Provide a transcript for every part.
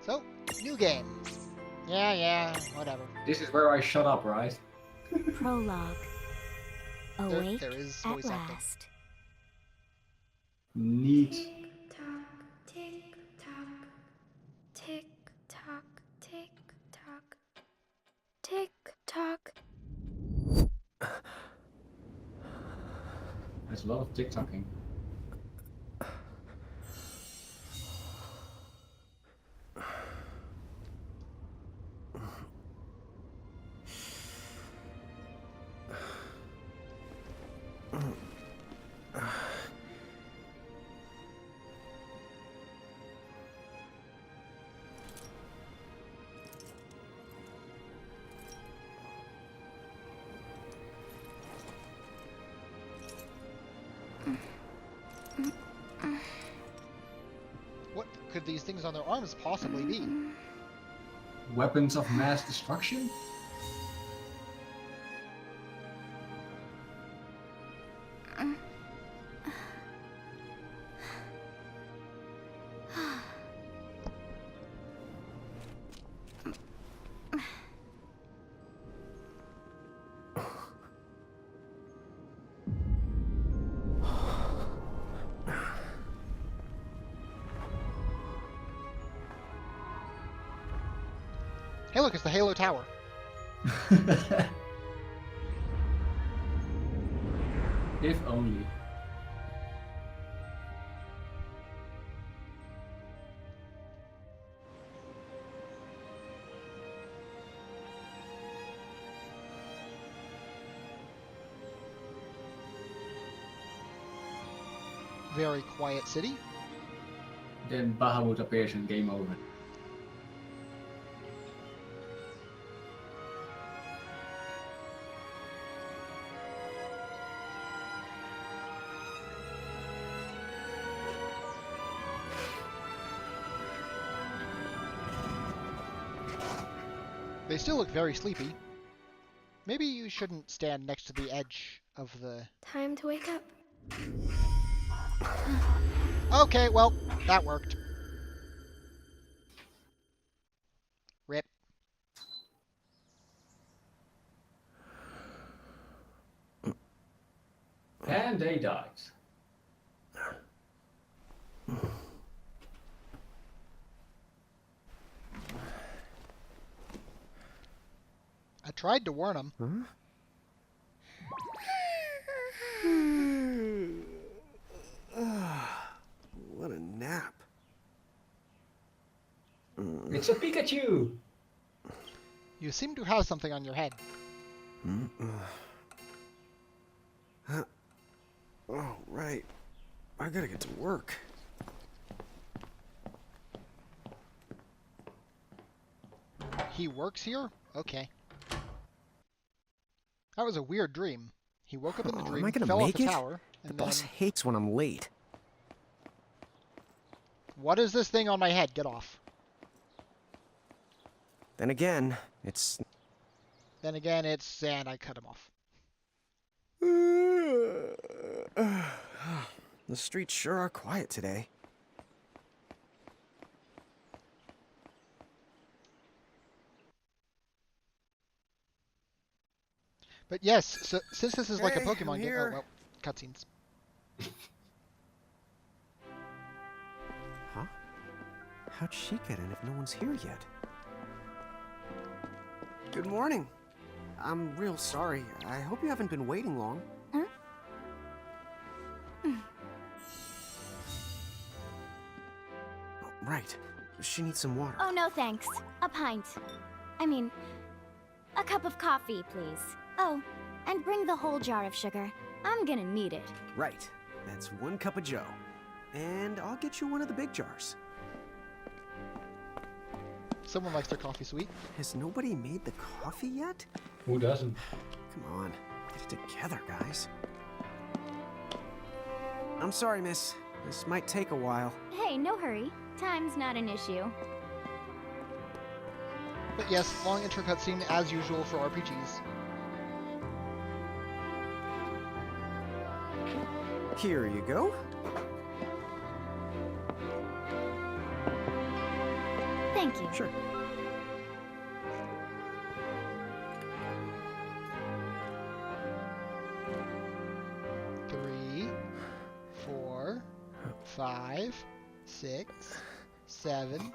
So, new game. Yeah, whatever. This is where I shut up, right? Prologue. Awake There is at voice acting. last. Neat. Tick tock, tick tock, tick tock, tick tock, tick tock. There's a lot of tick-tocking. What could these things on their arms possibly be? Weapons of mass destruction? Hey, look, it's the Halo Tower. If only. Very quiet city. Then Bahamut appears and game over. They still look very sleepy. Maybe you shouldn't stand next to the edge of the... Time to wake up. Okay, well, that worked. Rip. And they died. I tried to warn them. What a nap. It's a Pikachu! You seem to have something on your head. Oh, right. I gotta get to work. He works here? Okay. That was a weird dream. He woke up in the Oh, dream, am I gonna fell off make the it? tower, The and boss then... hates when I'm late. What is this thing on my head? Get off. Then again, it's... Then again, it's... and I cut him off. The streets sure are quiet today. But yes, so since this is like a Hey, Pokemon I'm game... Oh, here. well, cutscenes. Huh? How'd she get in if no one's here yet? Good morning. I'm real sorry. I hope you haven't been waiting long. Huh? Oh, right. She needs some water. Oh, no thanks. A pint. I mean, a cup of coffee, please. Oh, and bring the whole jar of sugar. I'm gonna need it. Right. That's 1 cup of joe. And I'll get you one of the big jars. Someone likes their coffee sweet. Has nobody made the coffee yet? Who doesn't? Come on. Get it together, guys. I'm sorry, miss. This might take a while. Hey, no hurry. Time's not an issue. But yes, long intro cutscene as usual for RPGs. Here you go. Thank you. Sure. Three, 4, 5, 6, 7,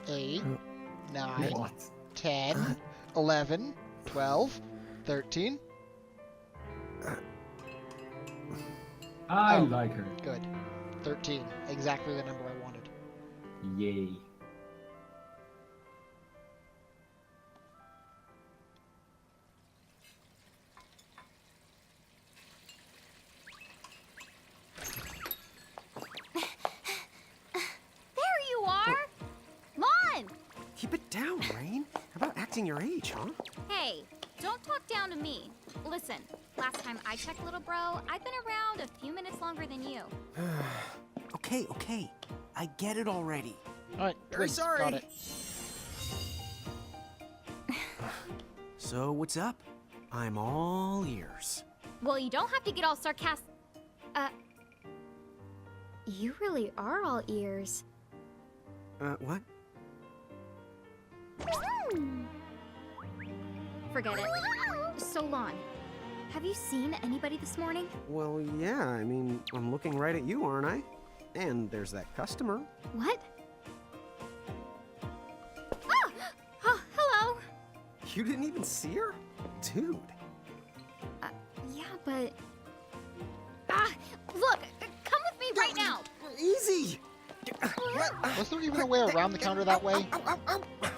8, 9, What? 10, 11, 12, 13. I Oh. like her. Good. 13. Exactly the number I wanted. Yay. There you are! Lon! Keep it down, Rain. How about acting your age, huh? Hey, don't talk down to me. Listen, last time I checked, little bro, I've been around a few minutes longer than you. Okay, okay. I get it already. All right. Very twins, sorry. Got it. So, what's up? I'm all ears. Well, you don't have to get all sarcastic. You really are all ears. What? Forget it. So, Lon, have you seen anybody this morning? Well, yeah, I mean, I'm looking right at you, aren't I? And there's that customer. What? Oh, hello. You didn't even see her? Dude. Yeah, but... look, come with me right now. Easy! Was there even a way around the counter that way? Ow, ow, ow, ow.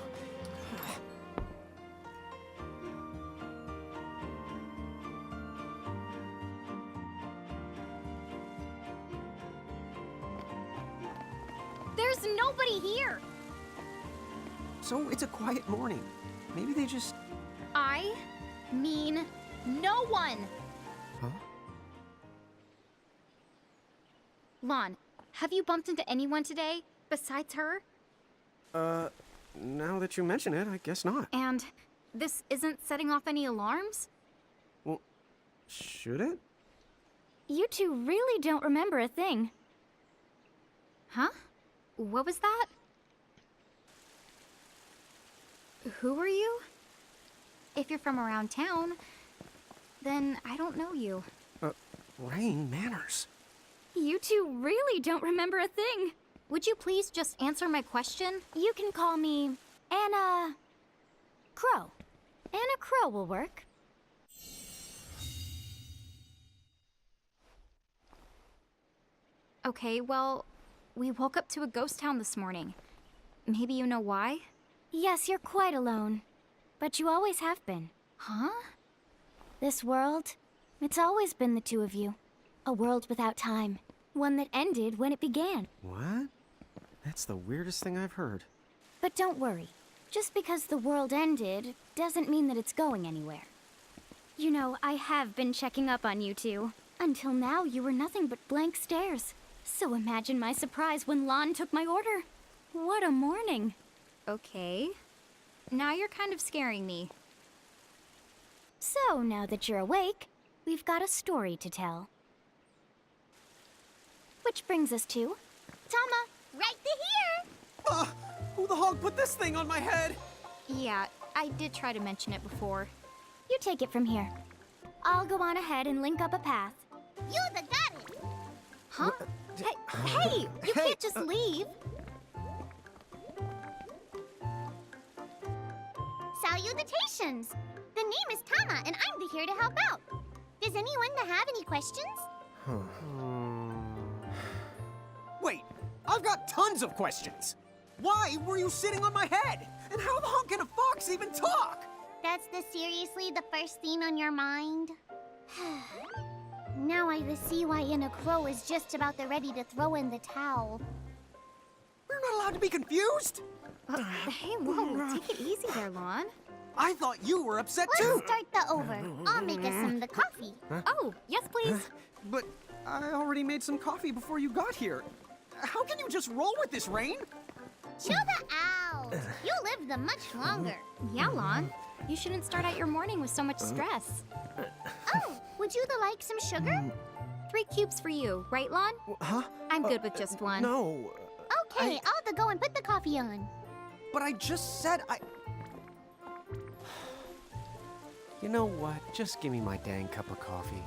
There's nobody here. So, it's a quiet morning. Maybe they just... I mean no one. Huh? Lon, have you bumped into anyone today besides her? Now that you mention it, I guess not. And this isn't setting off any alarms? Well, should it? You two really don't remember a thing. Huh? What was that? Who are you? If you're from around town, then I don't know you. Rain, manners. You two really don't remember a thing. Would you please just answer my question? You can call me Anna Crowe. Anna Crowe will work. Okay, well, we woke up to a ghost town this morning. Maybe you know why? Yes, you're quite alone. But you always have been. Huh? This world, it's always been the two of you. A world without time. One that ended when it began. What? That's the weirdest thing I've heard. But don't worry. Just because the world ended doesn't mean that it's going anywhere. You know, I have been checking up on you two. Until now, you were nothing but blank stares. So imagine my surprise when Lon took my order. What a morning. Okay. Now you're kind of scaring me. So, now that you're awake, we've got a story to tell. Which brings us to... Tama, right here! Who the hog put this thing on my head? Yeah, I did try to mention it before. You take it from here. I'll go on ahead and link up a path. You the got it! Huh? Hey, you can't just leave. Salutations! The name is Tama, and I'm here to help out. Does anyone have any questions? Wait, I've got tons of questions. Why were you sitting on my head? And how the hell can a fox even talk? That's seriously the first thing on your mind? Now I see why Anna Crowe is just about ready to throw in the towel. We're not allowed to be confused. Hey, whoa, take it easy there, Lon. I thought you were upset Let's too. start the over. I'll make us some of the coffee. Oh, yes, please. But I already made some coffee before you got here. How can you just roll with this, Rain? Chill the out. You'll live the much longer. Yeah, Lon. You shouldn't start out your morning with so much stress. Oh, would you like some sugar? 3 cubes for you, right, Lon? Huh? I'm good with just one. No. Okay, I'll go and put the coffee on. But I just said I... You know what? Just give me my dang cup of coffee.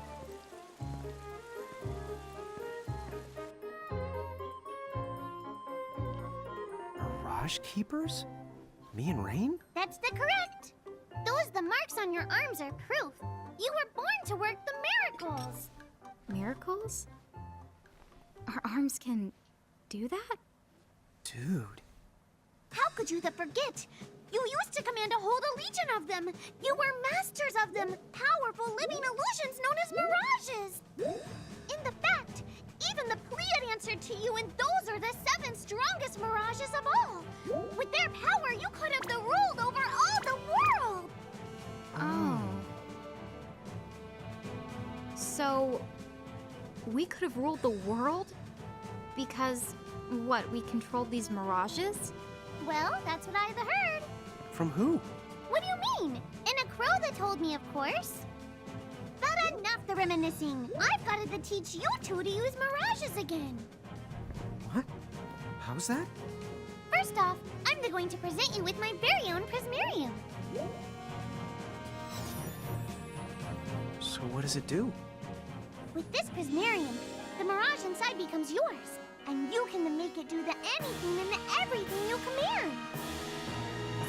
Mirage Keepers? Me and Rain? That's the correct. The marks on your arms are proof. You were born to work the miracles. Miracles? Our arms can do that? Dude. How could you forget? You used to command a whole legion of them. You were masters of them, powerful living illusions known as mirages. In the fact, even the Pleiad answered to you, and those are the 7 strongest mirages of all. With their power, you could have ruled over all the world. Oh. So, we could have ruled the world? Because, what, we controlled these mirages? Well, that's what I've heard. From who? What do you mean? In a crow that told me, of course. But enough the reminiscing. I've got to teach you two to use mirages again. What? How's that? First off, I'm going to present you with my very own Prismarium. So what does it do? With this Prismarium, the mirage inside becomes yours, and you can make it do the anything and the everything you command.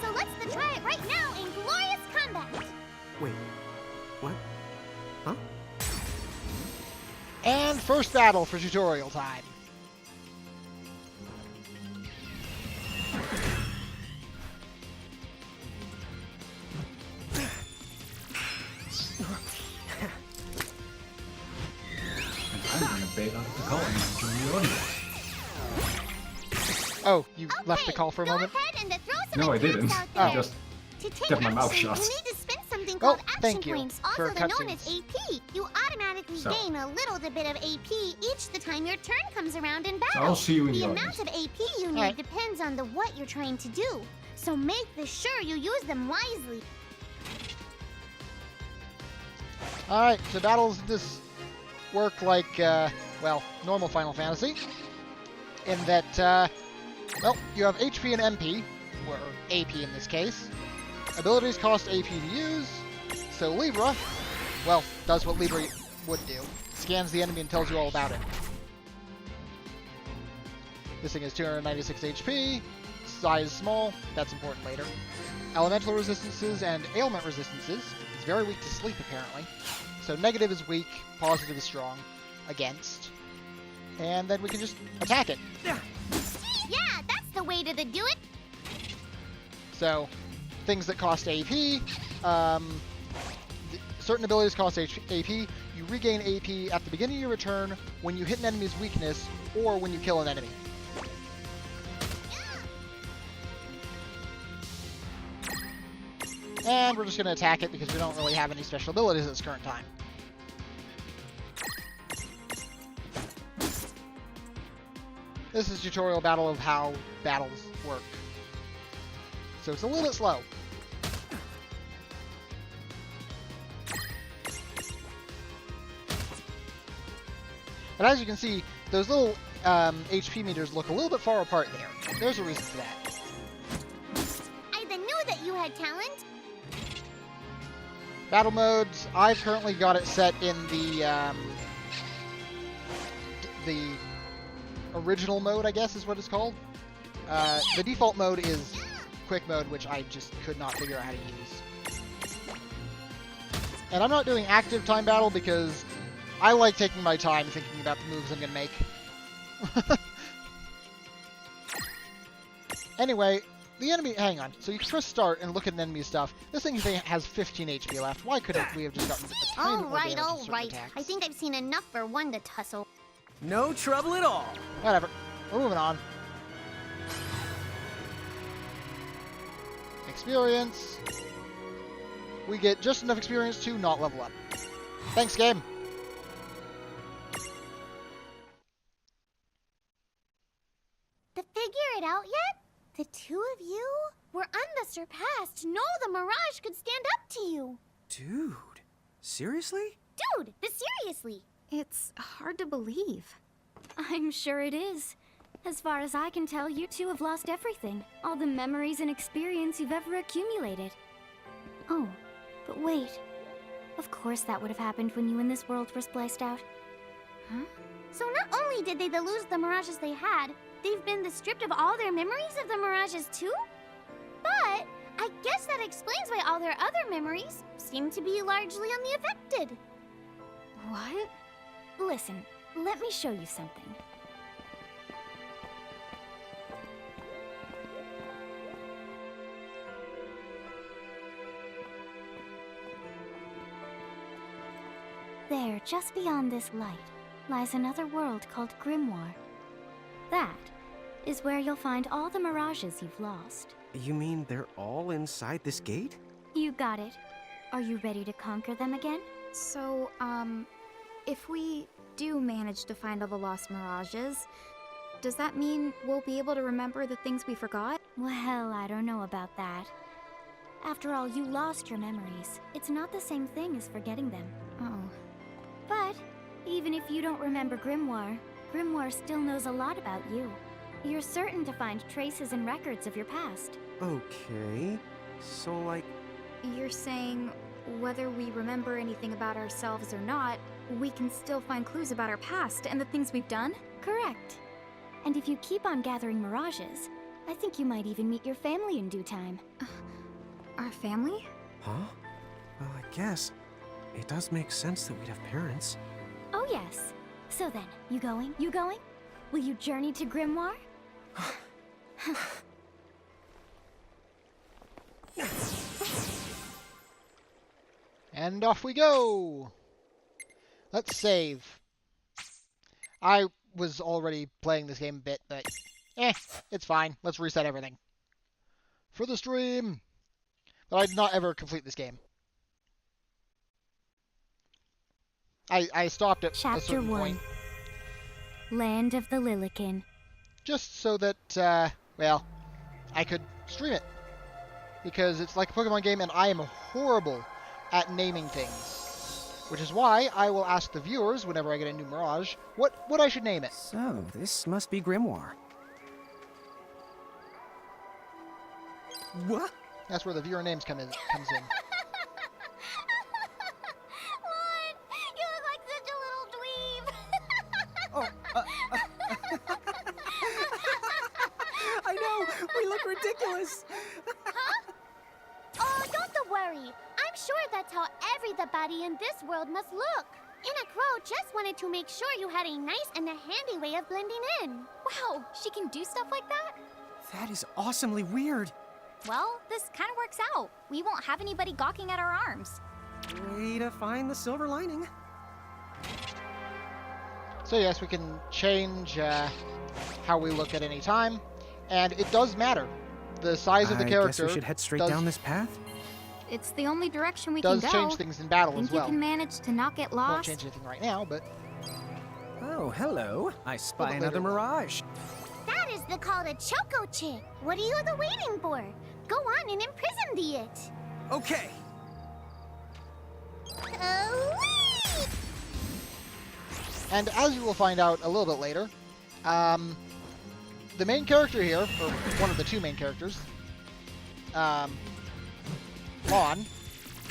So let's try it right now in glorious combat. Wait. What? Huh? And first battle for tutorial time. I'm going to bait out of the call and join the audience. Oh, you left the call for a go moment? ahead and throw some No, I attacks didn't. out I there. just To take kept my mouth action, shut. you need to spend something Well, called action thank you points, for also known as cutscenes. AP. You automatically So. gain a little bit of AP each the time your turn comes around in So battle. I'll see you in the the amount audience. of AP you need Alright. depends on what you're trying to do. So make sure you use them wisely. Alright, so battles this work like, well, normal Final Fantasy. In that, well, you have HP and MP, or AP in this case. Abilities cost AP to use, so Libra, well, does what Libra would do. Scans the enemy and tells you all about it. This thing is 296 HP, size small, that's important later. Elemental resistances and ailment resistances. It's very weak to sleep, apparently. So negative is weak, positive is strong, against. And then we can just attack it. Yeah, that's the way to do it. So, things that cost AP, certain abilities cost AP. You regain AP at the beginning of your turn when you hit an enemy's weakness or when you kill an enemy. And we're just going to attack it because we don't really have any special abilities at this current time. This is a tutorial battle of how battles work. So it's a little bit slow. But as you can see, those little HP meters look a little bit far apart there. There's a reason for that. I knew that you had talent. Battle modes, I've currently got it set in the original mode, I guess is what it's called. The default mode is quick mode, which I just could not figure out how to use. And I'm not doing active time battle because I like taking my time thinking about the moves I'm going to make. Anyway, the enemy, hang on. So you press start and look at an enemy's stuff. This thing has 15 HP left. Why couldn't we have just gotten a tiny bit more damage with certain attacks? I think I've seen enough for one to tussle. No trouble at all. Whatever. We're moving on. Experience. We get just enough experience to not level up. Thanks, game. To figure it out yet? The two of you were unsurpassed. No, the Mirage could stand up to you. Dude, seriously? Dude, seriously. It's hard to believe. I'm sure it is. As far as I can tell, you two have lost everything. All the memories and experience you've ever accumulated. Oh, but wait. Of course that would have happened when you and this world were spliced out. Huh? So not only did they lose the Mirages they had, they've been stripped of all their memories of the Mirages too? But I guess that explains why all their other memories seem to be largely unaffected. What? Listen, let me show you something. There, just beyond this light, lies another world called Grimoire. That is where you'll find all the Mirages you've lost. You mean they're all inside this gate? You got it. Are you ready to conquer them again? So, if we do manage to find all the lost Mirages, does that mean we'll be able to remember the things we forgot? Well, I don't know about that. After all, you lost your memories. It's not the same thing as forgetting them. Uh-oh. But even if you don't remember Grimoire, Grimoire still knows a lot about you. You're certain to find traces and records of your past. Okay. So, like... You're saying whether we remember anything about ourselves or not, we can still find clues about our past and the things we've done? Correct. And if you keep on gathering Mirages, I think you might even meet your family in due time. Our family? Huh? Well, I guess. It does make sense that we'd have parents. Oh yes. So then, you going? You going? Will you journey to Grimoire? And off we go! Let's save. I was already playing this game a bit, but it's fine. Let's reset everything. For the stream! But I did not ever complete this game. I stopped at a Chapter certain 1. point. Land of the Lilican. Just so that, well, I could stream it. Because it's like a Pokemon game and I am horrible at naming things. Which is why I will ask the viewers, whenever I get a new Mirage, what I should name it. So, this must be Grimoire. What? That's where the viewer names comes in. Lon, you look like such a little dweeb. I know! We look ridiculous! Oh, don't worry. I'm sure that's how everybody in this world must look. Crowe just wanted to make sure you had a nice and a handy way of blending in. Wow, she can do stuff like that? That is awesomely weird. Well, this kind of works out. We won't have anybody gawking at our arms. Way to find the silver lining. So yes, we can change how we look at any time, and it does matter. The size of the character. I guess we should head straight down this path. It's the only direction we can go. Does change things in battle Think as well. you can manage to not get lost? Won't change anything right now, but Oh, hello. I spy bit another later. Mirage. That is called a Choco Chick. What are you waiting for? Go on and imprison the it. Okay. and as you will find out a little bit later, the main character here, or one of the two main characters, Lon,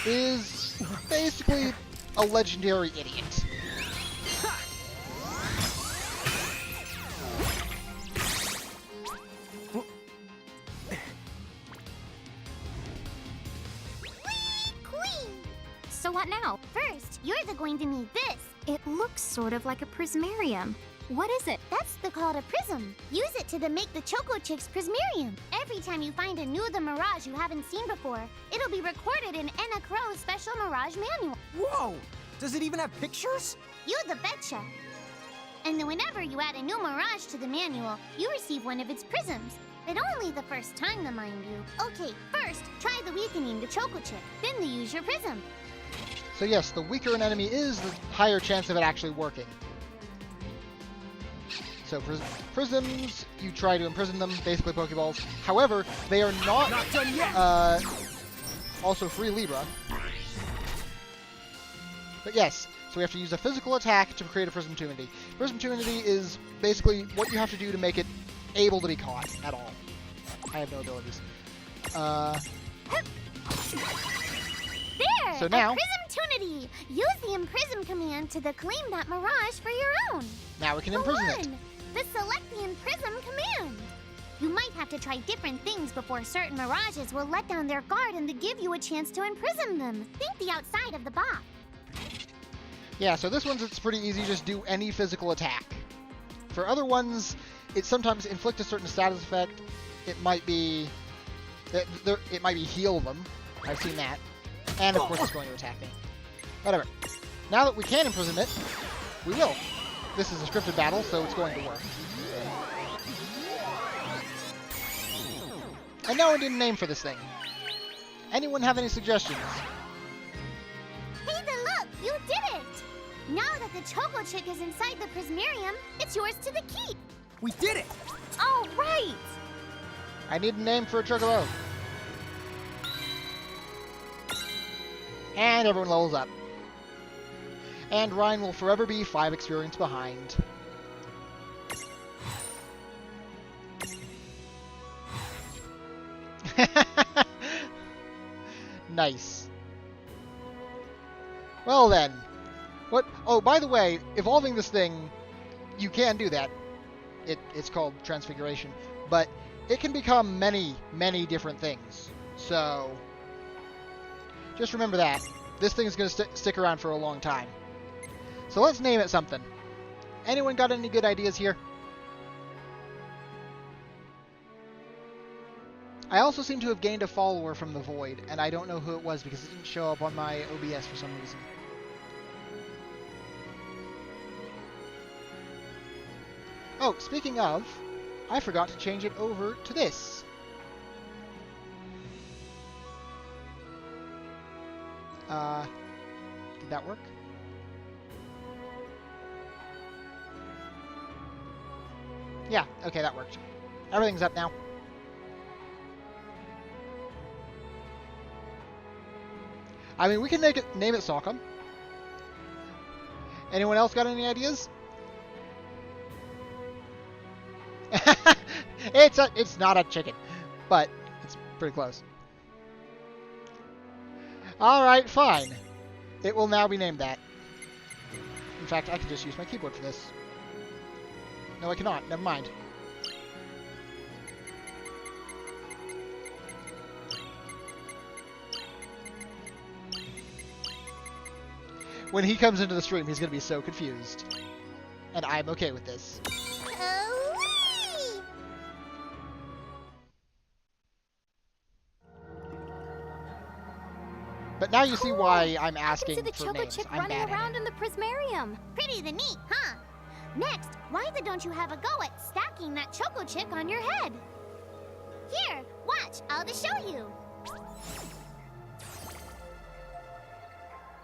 is basically a legendary idiot. So what now? First, you're going to need this. It looks sort of like a prismarium. What is it? That's called a prism. Use it to make the Choco Chick's prismarium. Every time you find a new Mirage you haven't seen before, it'll be recorded in Crowe's special Mirage manual. Whoa! Does it even have pictures? You the betcha. And whenever you add a new Mirage to the manual, you receive one of its prisms. But only the first time, mind you. Okay, first, try the weakening the Choco Chick. Then use your prism. So yes, the weaker an enemy is, the higher chance of it actually working. So prisms, you try to imprison them, basically Pokeballs. However, they are not done yet. Also free Libra. But yes, so we have to use a physical attack to create a Prism Tunity. Prism Tunity is basically what you have to do to make it able to be caught at all. I have no abilities. There! So now- A Prismtunity! Use the Imprism command to claim that Mirage for your own. Now we can For imprison it. one, the Select the Imprism command. You might have to try different things before certain Mirages will let down their guard and to give you a chance to imprison them. Think the outside of the box. Yeah, so this one's it's pretty easy. Just do any physical attack. For other ones, it sometimes inflict a certain status effect. It might be it might be heal them. I've seen that. And of course it's going to attack me. Whatever. Now that we can imprison it, we will. This is a scripted battle, so it's going to work. And no one did a name for this thing. Anyone have any suggestions? Hey, then look! You did it! Now that the Choco Chick is inside the Prismarium, it's yours to the keep. We did it! All right! I need a name for a Chocobo. And everyone levels up. And Ryan will forever be 5 experience behind. Nice. Well then. What? Oh, by the way, evolving this thing, you can do that. It's called Transfiguration. But it can become many, many different things. So, just remember that. This thing is going to stick around for a long time. So let's name it something. Anyone got any good ideas here? I also seem to have gained a follower from the Void, and I don't know who it was because it didn't show up on my OBS for some reason. Oh, speaking of, I forgot to change it over to this. Did that work? Yeah, okay, that worked. Everything's up now. I mean, we can name it Salcom. Anyone else got any ideas? It's not a chicken, but it's pretty close. Alright, fine. It will now be named that. In fact, I can just use my keyboard for this. No, I cannot. Never mind. When he comes into the stream, he's going to be so confused. And I'm okay with this. Oh-wee! But now you see why I'm asking Happened to the for Choco names. Chick I'm running bad at around it. in the Prismarium. Pretty the neat, huh? Next, why don't you have a go at stacking that Choco Chick on your head? Here, watch, I'll just show you.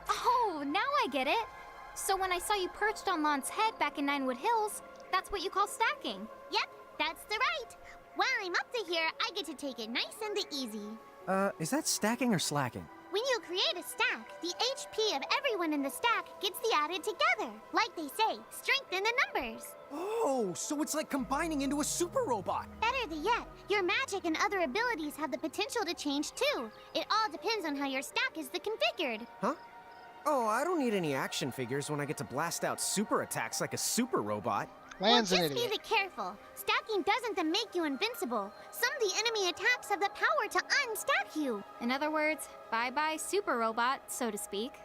Oh, now I get it. So when I saw you perched on Lon's head back in Ninewood Hills, that's what you call stacking. Yep, that's the right. While I'm up to here, I get to take it nice and easy. Is that stacking or slacking? When you create a stack, the HP of everyone in the stack gets the added together. Like they say, strengthen the numbers. Oh, so it's like combining into a super robot. Better yet, your magic and other abilities have the potential to change too. It all depends on how your stack is configured. Huh? Oh, I don't need any action figures when I get to blast out super attacks like a super robot. Lan's well, an just idiot. be careful. Stacking doesn't make you invincible. Some of the enemy attacks have the power to unstack you. In other words, bye-bye super robot, so to speak.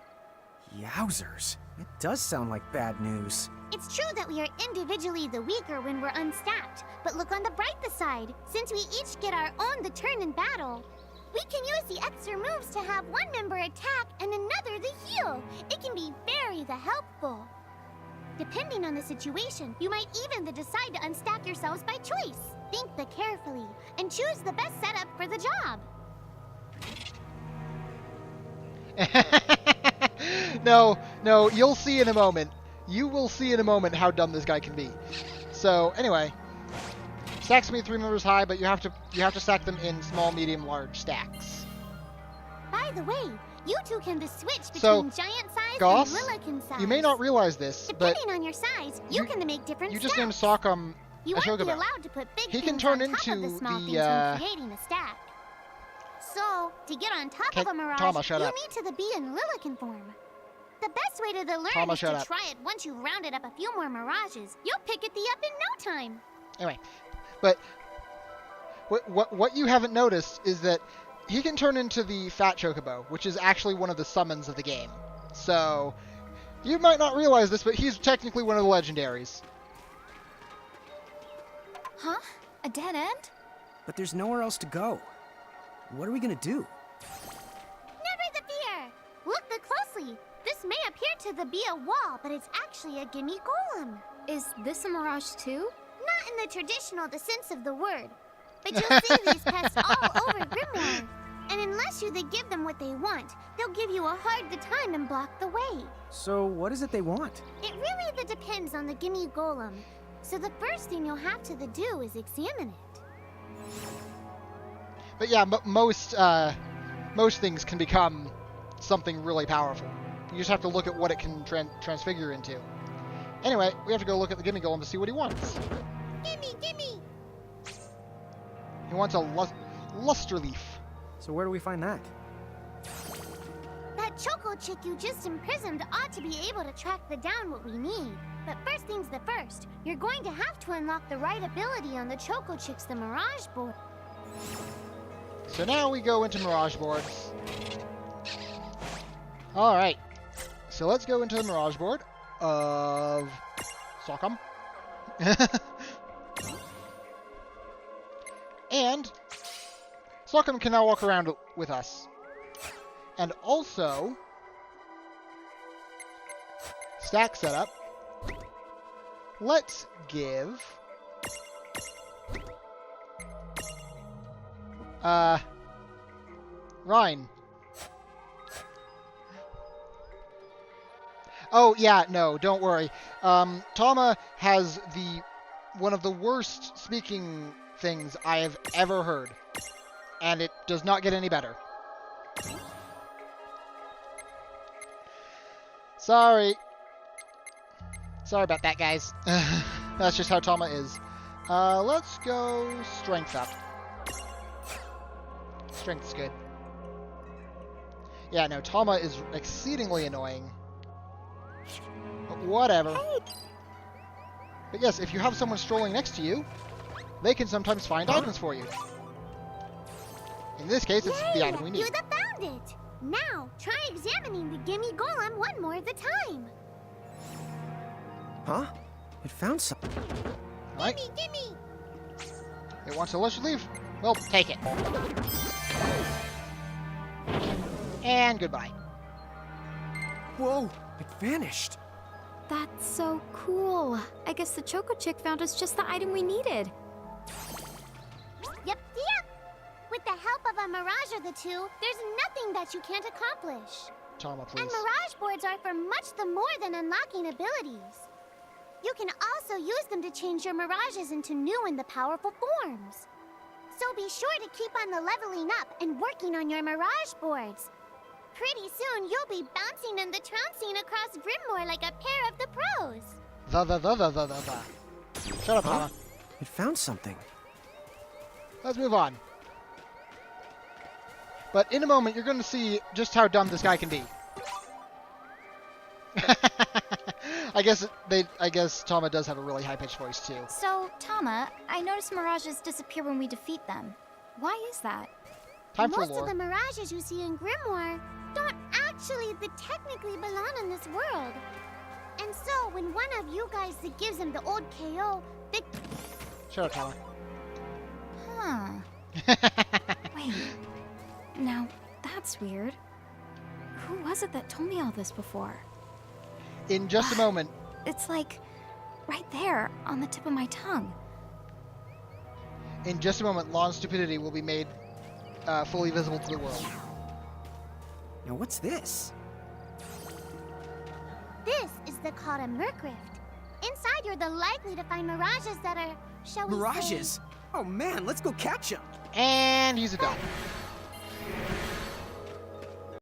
Yowzers. It does sound like bad news. It's true that we are individually the weaker when we're unstacked, but look on the brighter side. Since we each get our own the turn in battle, we can use the extra moves to have one member attack and another the heal. It can be very helpful. Depending on the situation, you might even decide to unstack yourselves by choice. Think carefully and choose the best setup for the job. No, you'll see in a moment. You will see in a moment how dumb this guy can be. So, anyway. Stacks can be 3 members high, but you have to stack them in small, medium, large stacks. By the way, you two can switch between So, giant size Goss, and Lillican size. you may not realize this, but Depending on your size, you can make different you just stacks. named Salcom You a won't be chocobo. allowed to put big He things can turn on top of into the small the, things when creating a stack. So, to get on top Okay, of a mirage, Tama, shut you up. need to be in Lilican form. The best way to learn Tama, is shut to up. try it once you've rounded up a few more mirages. You'll pick it up in no time. Anyway, but what you haven't noticed is that he can turn into the Fat Chocobo, which is actually one of the summons of the game. So, you might not realize this, but he's technically one of the legendaries. Huh? A dead end? But there's nowhere else to go. What are we gonna do? Never the fear! Look closely. This may appear to be a wall, but it's actually a gimme golem. Is this a mirage too? Not in the traditional sense of the word. But you'll see these pests all over Grimoire. And unless they give them what they want, they'll give you a hard time and block the way. So what is it they want? It really depends on the gimme golem. So the first thing you'll have to do is examine it. But yeah, most things can become something really powerful. You just have to look at what it can transfigure into. Anyway, we have to go look at the gimme golem to see what he wants. Gimme, gimme! He wants a luster leaf. So where do we find that? That choco chick you just imprisoned ought to be able to track down what we need. But first things the first, you're going to have to unlock the right ability on the choco chick's the Mirage board. So now we go into Mirage boards. Alright. So let's go into the Mirage board of Sockham. And Sockham can now walk around with us. And also, stack setup. Let's give Ryan. Oh yeah, no, don't worry. Tama has one of the worst speaking things I have ever heard, and it does not get any better. Sorry about that, guys. That's just how Tama is. Let's go strength up. Strength's good. Yeah, no, Tama is exceedingly annoying. But whatever. But yes, if you have someone strolling next to you, they can sometimes find items for you. In this case, it's the item we need. You found it! Now, try examining the gimme golem one more at a time. Huh? It found something. Right? Gimme! It wants a luster leaf? Well, take it. And goodbye. Whoa! It vanished. That's so cool. I guess the Choco Chick found us just the item we needed. Yep. With the help of a Mirage or the two, there's nothing that you can't accomplish. Tama, please. And Mirage boards are for much more than unlocking abilities. You can also use them to change your Mirages into new and powerful forms. So be sure to keep on the leveling up and working on your Mirage boards. Pretty soon, you'll be bouncing and trouncing across Grimoire like a pair of the pros. Shut up, Tama. It found something. Let's move on. But in a moment, you're going to see just how dumb this guy can be. I guess Tama does have a really high-pitched voice too. So, Tama, I noticed Mirages disappear when we defeat them. Why is that? Time for Most lore. of the Mirages you see in Grimoire don't actually technically belong in this world. And so, when one of you guys gives them the old KO, they... Shut up, Tama. Huh. Wait. Now, that's weird. Who was it that told me all this before? In just a moment. It's like right there on the tip of my tongue. In just a moment, Lon's stupidity will be made fully visible to the world. Now what's this? This is called a Merc Rift. Inside, you're likely to find Mirages that are, shall we say... Mirages? Oh man, let's go catch them! And he's a dog.